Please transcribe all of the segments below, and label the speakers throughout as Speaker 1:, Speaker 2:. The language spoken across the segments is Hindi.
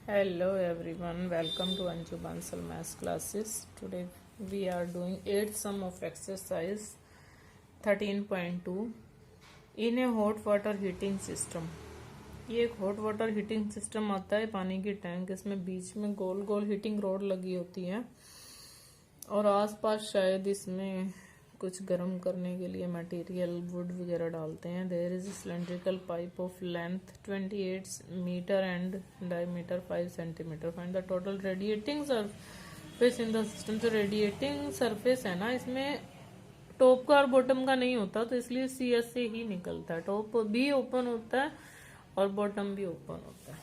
Speaker 1: Hello everyone, welcome to Anju Bansal Maths classes. Today we are doing 8th sum of exercise 13.2 in a hot water heating system. ये एक हॉट वाटर हीटिंग सिस्टम आता है, पानी की टैंक, इसमें बीच में गोल गोल हीटिंग रोड लगी होती है और आसपास शायद इसमें कुछ गर्म करने के लिए मटेरियल वुड वगैरह डालते हैं. There is cylindrical pipe of length 28 metre and diameter 5 centimetre. Find the total radiating surface in the system. तो रेडिएटिंग सरफेस है ना, इसमें टॉप का और बॉटम का नहीं होता, तो इसलिए सी एस से ही निकलता है. टॉप भी ओपन होता है और बॉटम भी ओपन होता है.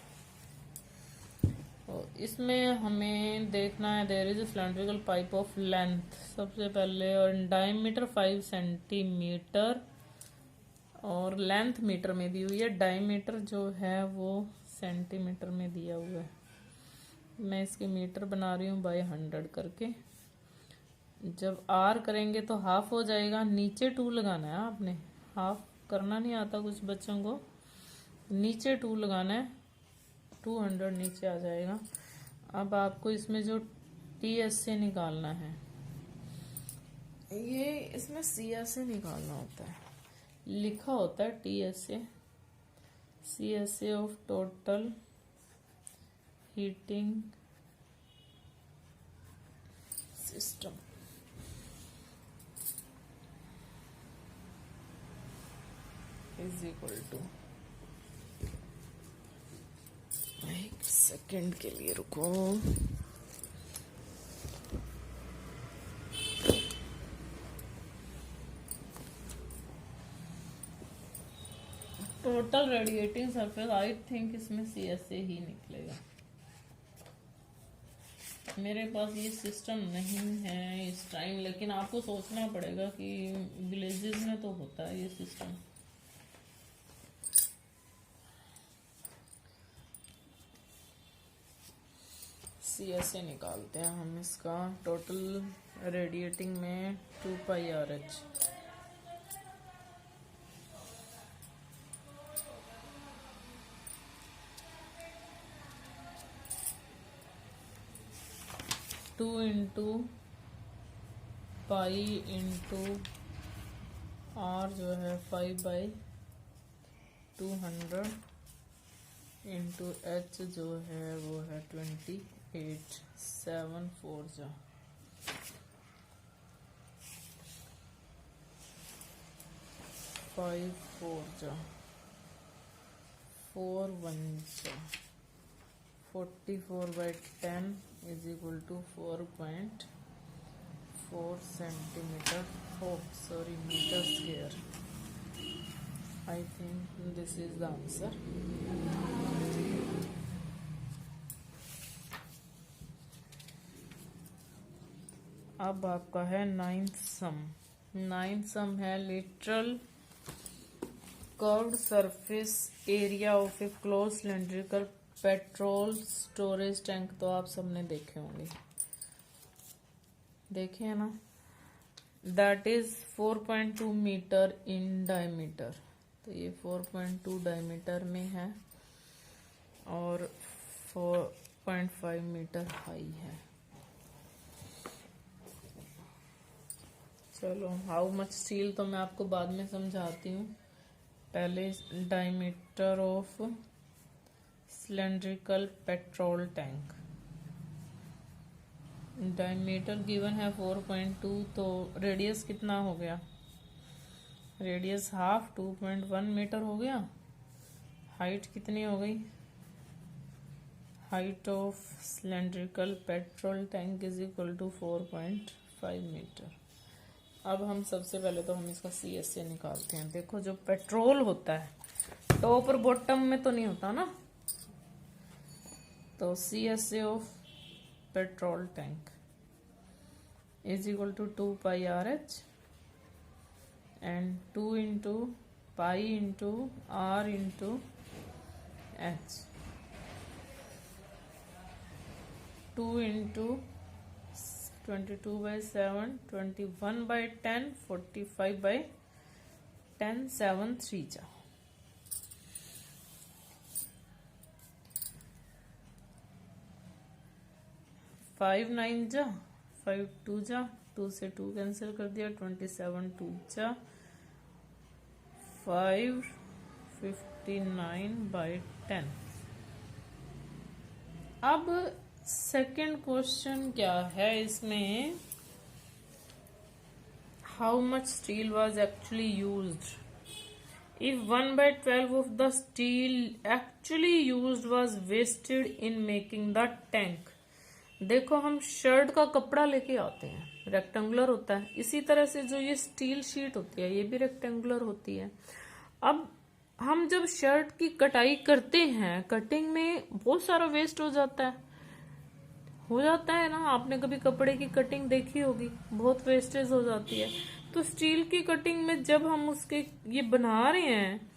Speaker 1: इसमें हमें देखना है there is cylindrical pipe of length सबसे पहले, और डायमीटर 5 सेंटीमीटर और लेंथ मीटर में दी हुई है. डायमीटर जो है वो सेंटीमीटर में दिया हुआ है. मैं इसके मीटर बना रही हूँ बाय 100 करके. जब आर करेंगे तो हाफ हो जाएगा. नीचे 2 लगाना है आपने, हाफ करना नहीं आता कुछ बच्चों को. नीचे 2 लगाना है, 200 नीचे आ जाएगा. अब आपको इसमें जो टी एस से निकालना है, ये इसमें सी एस से निकालना होता है. लिखा होता है टी एस से, C S A of total heating system. Is equal to, एक सेकंड के लिए रुको. Total radiating surface, I think इसमें सी एस से ही निकलेगा. मेरे पास ये सिस्टम नहीं है इस टाइम, लेकिन आपको सोचना पड़ेगा कि विलेजेस में तो होता है ये सिस्टम. सी एस से निकालते हैं हम इसका. टोटल रेडिएटिंग में 2 pi are H. Two into pi into R जो है 5/200 इंटू एच जो है वो है 28. 7 4 जा 5 4 जा 4 1 जा 44/10 is equal to 4.4 centimeter. Oh, sorry, meters here. I think this is the answer. अब आपका है 9th सम. 9th सम है lateral curved surface area of a closed cylindrical petrol storage tank. तो आप सबने देखे होंगे, देखे है ना. That is 4.2 metre in diameter. तो ये 4.2 डायमीटर में है और 4.5 मीटर हाई है. चलो, हाउ मच स्टील तो मैं आपको बाद में समझाती हूँ. पहले diameter of cylindrical petrol tank. Diameter given है 4.2, तो रेडियस कितना हो गया? रेडियस हाफ 2.1 मीटर हो गया. हाइट कितनी हो गई? Height of cylindrical petrol tank is equal to 4.5 metre. अब हम सबसे पहले तो हम इसका सी एस से निकालते हैं. देखो, जो पेट्रोल होता है टॉप और बॉटम में तो नहीं होता ना, तो C S A of petrol tank is equal to 2 pi are h and 2 into pi into r into h. 2 into 22/7 21/10 45/10 7 3 जा. 5 9 जा, 5 2 जा, 2 से 2 कैंसिल कर दिया, 27 2 जा 5, 59/10। अब सेकंड क्वेश्चन क्या है इसमें, how much steel was actually used if 1/12 of the steel actually used was wasted in making the tank। देखो हम शर्ट का कपड़ा लेके आते हैं, रेक्टेंगुलर होता है, इसी तरह से जो ये स्टील शीट होती है ये भी रेक्टेंगुलर होती है। अब हम जब शर्ट की कटाई करते हैं, कटिंग में बहुत सारा वेस्ट हो जाता है ना, आपने कभी कपड़े की कटिंग देखी होगी, बहुत वेस्टेज हो जाती है। तो स्टील की कटिंग में जब हम उसके ये बना रहे हैं,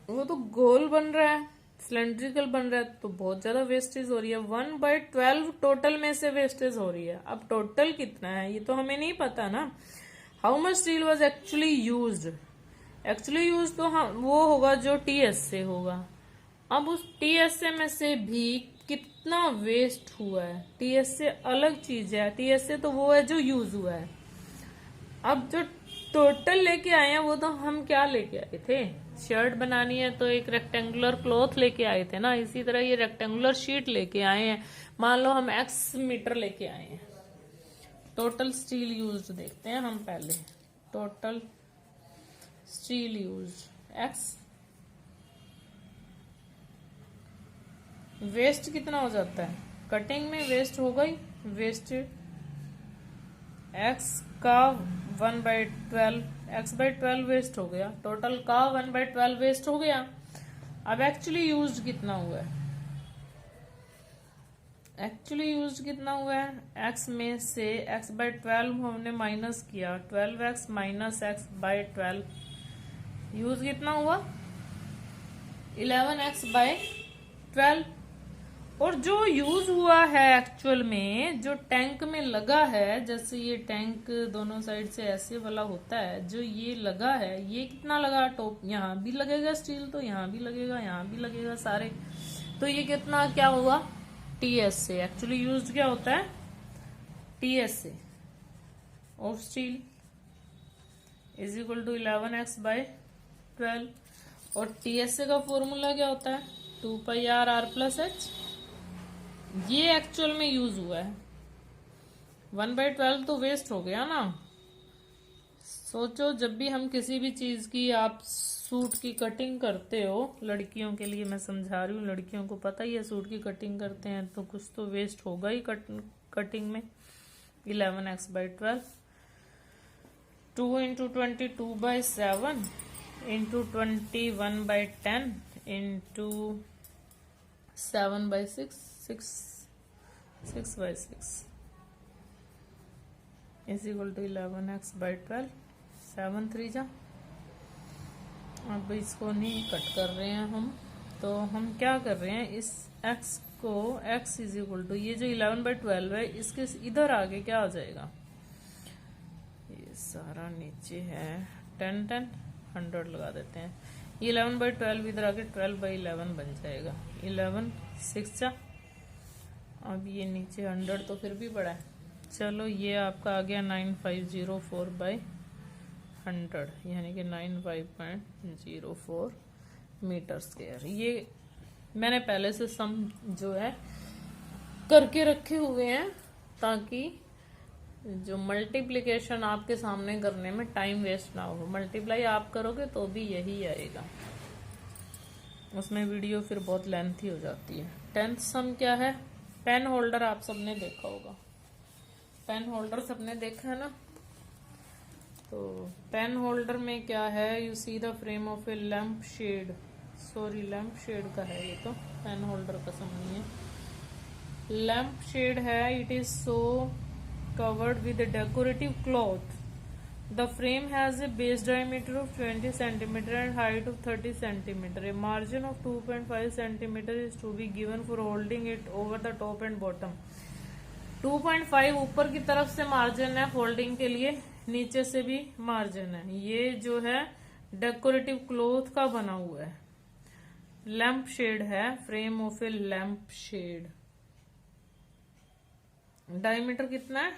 Speaker 1: वो तो गोल बन रहा है, सिलेंड्रिकल बन रहा है, तो बहुत ज्यादा वेस्टेज हो रही है। 1/12 टोटल में से वेस्टेज हो रही है। अब टोटल कितना है ये तो हमें नहीं पता ना। How much steel was actually used, तो हाँ वो होगा जो टीएस से होगा। अब उस टीएस से में से भी कितना वेस्ट हुआ है, टीएस से अलग चीज है, टीएस से तो वो है जो यूज हुआ है। अब जो टोटल लेके आए हैं वो तो हम क्या लेके आए थे, शर्ट बनानी है तो एक रेक्टेंगुलर क्लॉथ लेके आए थे ना, इसी तरह ये रेक्टेंगुलर शीट लेके आए हैं। मान लो हम x मीटर लेके आए हैं। टोटल स्टील यूज्ड देखते हैं हम पहले, total steel used x, waste कितना हो जाता है, कटिंग में वेस्ट होगा ही, वेस्टेड x का 1/12, x/12 वेस्ट हो गया, टोटल का 1/12 वेस्ट हो गया। अब एक्चुअली यूज्ड कितना हुआ है, x में से x/12 हमने माइनस किया, 12x माइनस x/12, यूज कितना हुआ 11x/12। और जो यूज हुआ है एक्चुअल में, जो टैंक में लगा है, जैसे ये टैंक दोनों साइड से ऐसे वाला होता है, जो ये लगा है, ये कितना लगा, टॉप यहाँ भी लगेगा स्टील, तो यहाँ भी लगेगा, यहाँ भी लगेगा सारे, तो ये कितना क्या हुआ टीएस से। एक्चुअली यूज्ड क्या होता है, टीएस से of steel is equal to 11x/12। और टीएस से का फॉर्मूला क्या होता है, 2πr/h। ये एक्चुअल में यूज हुआ है, 1/12 तो वेस्ट हो गया ना। सोचो जब भी हम किसी भी चीज की, आप सूट की कटिंग करते हो, लड़कियों के लिए मैं समझा रही हूँ, लड़कियों को पता ही है सूट की कटिंग करते हैं तो कुछ तो वेस्ट होगा ही कटिंग में। 11x/12, 2 × 22/7 into 21/10 into 7/6, 6/6 is equal to 11x/12, 7 3 जा। अब इसको नहीं कट कर रहे हैं हम, तो हम क्या कर रहे हैं, इस x को, x इज इक्वल टू ये जो 11/12 है, इसके इधर आगे क्या आ जाएगा, ये सारा नीचे है 10 10 100 लगा देते हैं, 11/12 इधर आके 12/11 बन जाएगा, 11 6 जा। अब ये नीचे 100 तो फिर भी बड़ा है, चलो ये आपका आ गया 9504/100, यानी कि 95.04 मीटर स्क्वायर। ये मैंने पहले से सम जो है करके रखे हुए हैं, ताकि जो मल्टीप्लिकेशन आपके सामने करने में टाइम वेस्ट ना हो। मल्टीप्लाई आप करोगे तो भी यही आएगा, उसमें वीडियो फिर बहुत लेंथी हो जाती है। 10th सम क्या है, पेन होल्डर आप सबने देखा होगा, पेन होल्डर सबने देखा है ना। तो पेन होल्डर में क्या है, you see the frame of a lamp shade, sorry lamp shade का है ये, तो पेन होल्डर का सम नहीं है, लैम्प शेड है। It is so covered with a decorative cloth. The frame has a base diameter of 20 cm and height of 30 cm. A margin of 2.5 cm is to be given for holding it over the top and bottom. 2.5 ऊपर की तरफ से मार्जिन है फोल्डिंग के लिए, नीचे से भी मार्जिन है। ये जो है डेकोरेटिव क्लॉथ का बना हुआ है, लैम्प शेड है, frame of a lamp shade. Diameter कितना है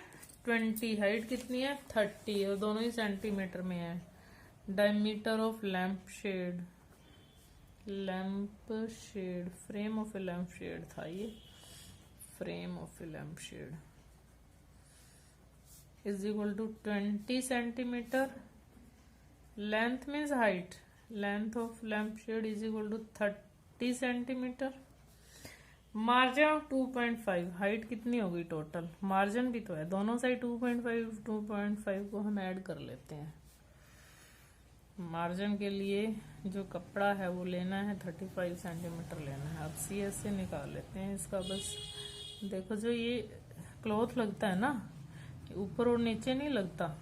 Speaker 1: 20, हाइट कितनी है 30 और दोनों ही सेंटीमीटर में है। Diameter of lamp shade, frame of a lamp shade था ये, frame of a lamp shade is equal to 20 centimetre. Length means height, length of lamp shade is equal to 30 centimetre. Margin 2.5, हाइट कितनी होगी टोटल, मार्जिन भी तो है दोनों साइड 2.5 को हम ऐड कर लेते हैं। मार्जिन के लिए जो कपड़ा है वो लेना है 35 सेंटीमीटर लेना है। अब CS से निकाल लेते हैं इसका। बस देखो जो ये क्लॉथ लगता है ना, ऊपर और नीचे नहीं लगता,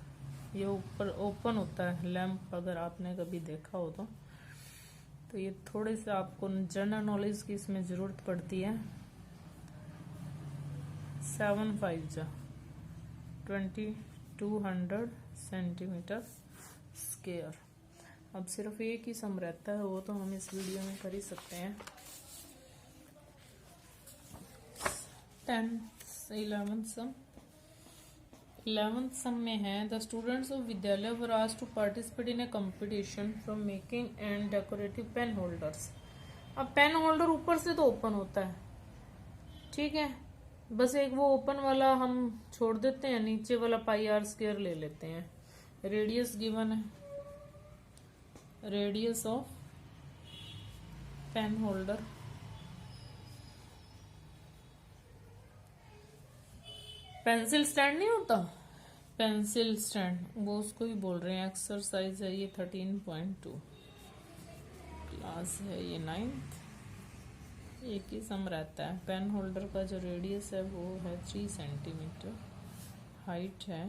Speaker 1: ये ऊपर ओपन होता है लैंप, अगर आपने कभी देखा हो तो ये थोड़े से आपको जनरल नॉलेज की इसमें जरूरत पड़ती है। 7 5 जा 2200 सेंटीमीटर स्क्वायर। अब सिर्फ एक ही सम रहता है, वो तो हम इस वीडियो में कर ही सकते हैं। 11th सम में है द स्टूडेंट्स ऑफ विद्यालय were asked to participate in a competition from making and decorative pen holders. अब पेन होल्डर ऊपर से तो ओपन होता है, ठीक है, बस एक वो ओपन वाला हम छोड़ देते हैं, नीचे वाला πr² ले लेते हैं। रेडियस गिवन है, radius of pen holder pencil stand नहीं होता, पेंसिल स्टैंड, वो उसको ही बोल रहे हैं। एक्सरसाइज है ये 13.2, क्लास है ये 9th। एक ही सम रहता है। पेन होल्डर का जो रेडियस है वो है 3 सेंटीमीटर, हाइट है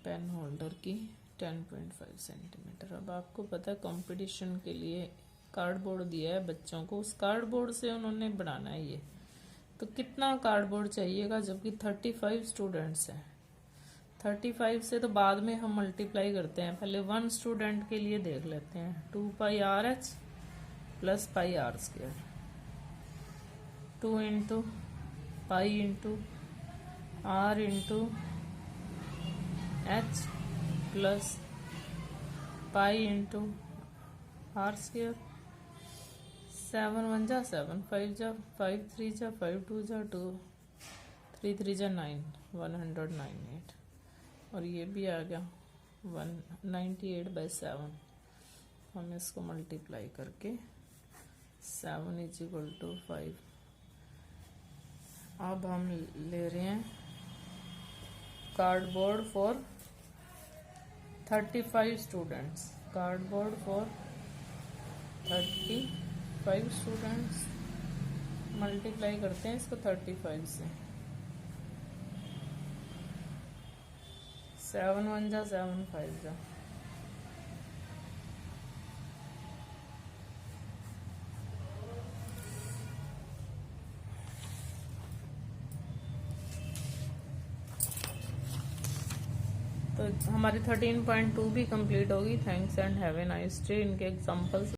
Speaker 1: पेन होल्डर की 10.5 सेंटीमीटर। अब आपको पता है कंपटीशन के लिए कार्डबोर्ड दिया है बच्चों को, उस कार्डबोर्ड से उन्होंने बनाना है ये, तो कितना कार्डबोर्ड चाहिएगा, जबकि 35 स्टूडेंट्स हैं। 35 से तो बाद में हम मल्टीप्लाई करते हैं, पहले 1 स्टूडेंट के लिए देख लेते हैं। 2πRH plus πr², 2 into pi into R into H plus pi into R²। 7 1 जा 7, 5 जा 5, 3 जा 5, 2 जा 2, 3 3 जा 9, 198। और ये भी आ गया 198/7। हम इसको मल्टीप्लाई करके 7 इज इक्वल टू 5। अब हम ले रहे हैं cardboard for 35 students, cardboard for 35 students, multiply करते हैं इसको 35 से। 7 1 जा 7, 5 जा। तो हमारी 13.2 भी कंप्लीट होगी। Thanks and have a nice day. इनके एग्जांपल्स